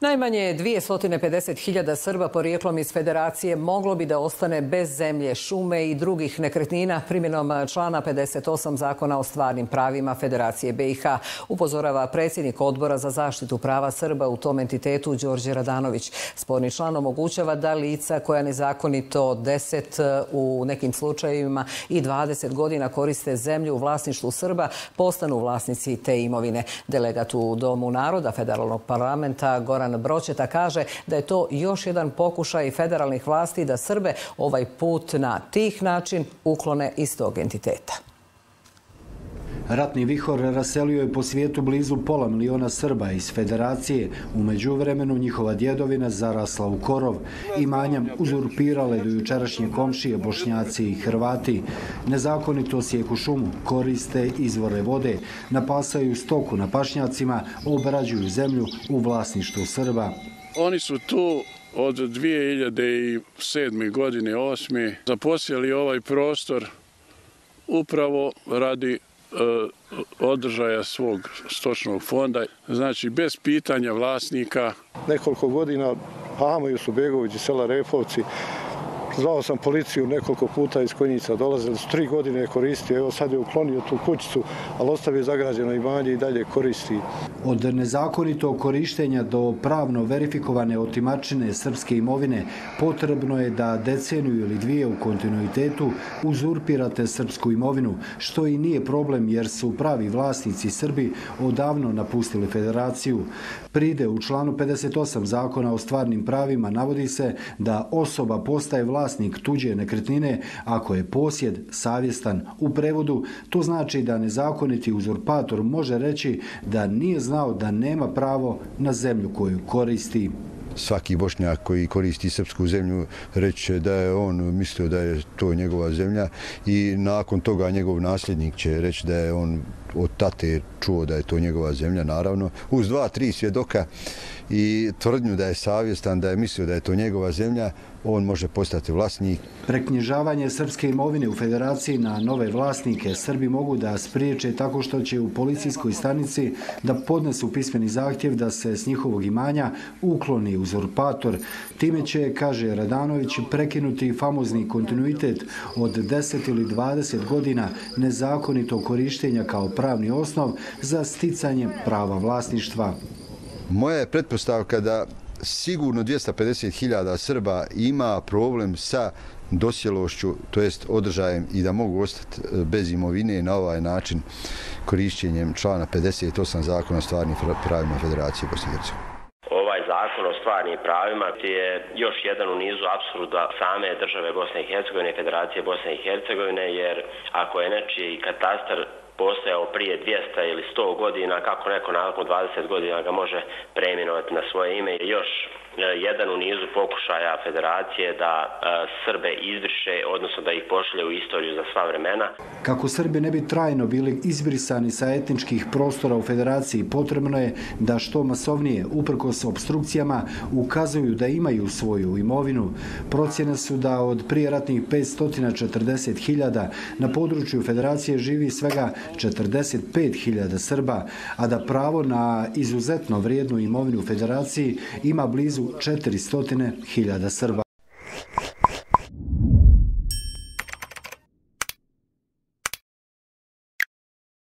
Najmanje 250.000 Srba porijeklom iz Federacije moglo bi da ostane bez zemlje, šume i drugih nekretnina primjenom člana 58 Zakona o stvarnim pravima Federacije BiH, upozorava predsjednik Odbora za zaštitu prava Srba u tom entitetu Đorđe Radanović. Sporni član omogućava da lica koja nezakonito 10 u nekim slučajevima i 20 godina koriste zemlju u vlasništvu Srba postanu vlasnici te imovine. Delegat u Domu naroda Federalnog parlamenta Goran Bročeta kaže da je to još jedan pokušaj federalnih vlasti da Srbe ovaj put na tih način uklone iz tog entiteta. Ratni vihor raselio je po svijetu blizu 500 miliona Srba iz Federacije. U međuvremenu njihova djedovina zarasla u korov. Imanjem uzurpirale do jučerašnje komšije Bošnjaci i Hrvati. Nezakonito sjeku šumu, koriste izvore vode, napasaju stoku na pašnjacima, obrađuju zemlju u vlasništvu Srba. Oni su tu od 2007. godine, 8. zaposjeli ovaj prostor upravo radi održaja svog stočnog fonda, znači bez pitanja vlasnika. Nekoliko godina Hamo Jusubegović iz sela Refovci, zvao sam policiju nekoliko puta iz Konjica, dolazili su 3 godine koristio, evo sad je uklonio tu kućicu, ali ostavio zagrađeno imanje i dalje koristi. Od nezakonitog korištenja do pravno verifikovane otimačine srpske imovine potrebno je da deceniju ili dvije u kontinuitetu uzurpirate srpsku imovinu, što i nije problem jer su pravi vlasnici Srbi odavno napustili Federaciju. Pride u članu 58 Zakona o stvarnim pravima navodi se da osoba postaje vlasnik tuđe nekretnine ako je posjed savjestan. U prevodu to znači da nezakoniti uzurpator može reći da nije znao da nema pravo na zemlju koju koristi. Svaki Bošnjak koji koristi srpsku zemlju reći će da je on mislio da je to njegova zemlja i nakon toga njegov nasljednik će reći da je on od tate čuo da je to njegova zemlja, naravno, uz 2-3 svjedoka i tvrdnju da je savjestan, da je mislio da je to njegova zemlja, on može postati vlasnik. Preknjižavanje srpske imovine u Federaciji na nove vlasnike Srbi mogu da spriječe tako što će u policijskoj stanici da podnesu pismeni zahtjev da se s njihovog imanja ukloni uzurpator. Time će, kaže Radanović, prekinuti famozni kontinuitet od 10 ili 20 godina nezakonitog korištenja kao pravni osnov za sticanje prava vlasništva. Moja je pretpostavka da sigurno 250.000 Srba ima problem sa dosjelošću, to jest održajem i da mogu ostati bez imovine na ovaj način korišćenjem člana 58 Zakona o stvarnim pravima Federacije Bosne i Hercegovine. Ovaj zakon o stvarnim pravima je još jedan u nizu apsurda same države Bosne i Hercegovine i Federacije Bosne i Hercegovine, jer ako je nečiji katastar postojao prije 200 ili 100 godina, kako neko nakon 20 godina ga može preimenovati na svoje ime. Još jedan u nizu pokušaja Federacije da Srbe izbriše, odnosno da ih pošalje u istoriju za sva vremena. Kako Srbi ne bi trajno bili izbrisani sa etničkih prostora u Federaciji, potrebno je da što masovnije, uprkos opstrukcijama, ukazuju da imaju svoju imovinu. Procjene su da od prijeratnih 540.000 na području Federacije živi svega 45.000 Srba, a da pravo na izuzetno vrijednu imovinu u Federaciji ima blizu 400.000 Srba.